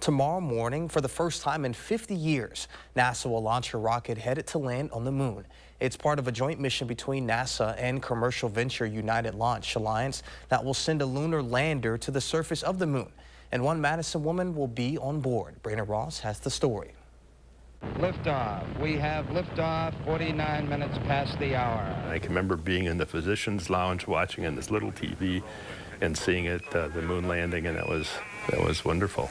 Tomorrow morning, for the first time in 50 years, NASA will launch a rocket headed to land on the moon. It's part of a joint mission between NASA and commercial venture United Launch Alliance that will send a lunar lander to the surface of the moon. And one Madison woman will be on board. Brandon Ross has the story. Liftoff. We have liftoff 49 minutes past the hour. I can remember being in the physician's lounge watching on this little TV and seeing it, the moon landing, and that was wonderful.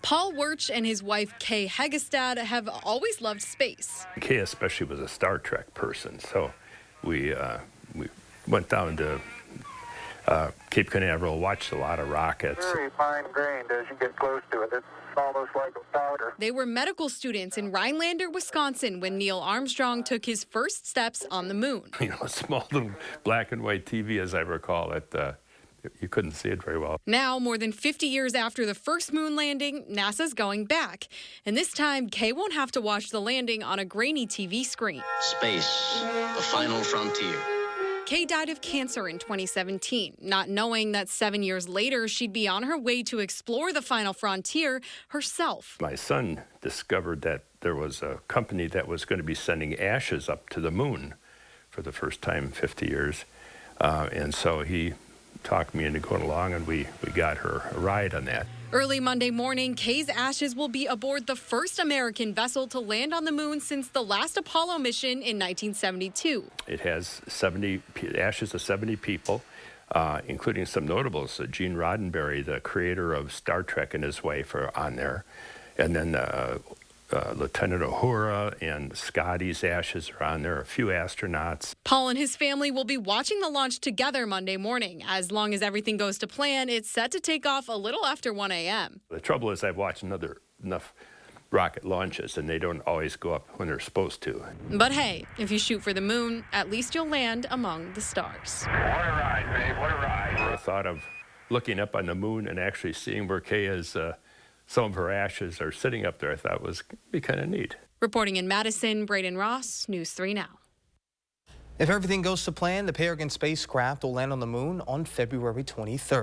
Paul Wirch and his wife Kay Heggestad have always loved space. Kay especially was a Star Trek person, so we went down to Cape Canaveral, watched a lot of rockets. Very fine-grained as you get close to it. It's almost like a powder. They were medical students in Rhinelander, Wisconsin, when Neil Armstrong took his first steps on the moon. You know, a small little black and white TV, as I recall it. You couldn't see it very well. Now, more than 50 years after the first moon landing, NASA's going back. And this time, Kay won't have to watch the landing on a grainy TV screen. Space, the final frontier. Kay died of cancer in 2017, not knowing that 7 years later, she'd be on her way to explore the final frontier herself. My son discovered that there was a company that was going to be sending ashes up to the moon for the first time in 50 years. And so he talked me into going along, and we got her a ride on that. Early Monday morning, Kay's ashes will be aboard the first American vessel to land on the moon since the last Apollo mission in 1972. It has ashes of 70 people, including some notables. Gene Roddenberry, the creator of Star Trek, and his wife are on there. And then Lieutenant Uhura and Scotty's ashes are on there, a few astronauts. Paul and his family will be watching the launch together Monday morning. As long as everything goes to plan, it's set to take off a little after 1 a.m. The trouble is I've watched enough rocket launches, and they don't always go up when they're supposed to. But hey, if you shoot for the moon, at least you'll land among the stars. What a ride, babe. What a ride. The thought of looking up on the moon and actually seeing where Kay is, some of her ashes are sitting up there, I thought was be kind of neat. Reporting in Madison, Brandon Ross, News 3 Now. If everything goes to plan, the Peregrine spacecraft will land on the moon on February 23rd.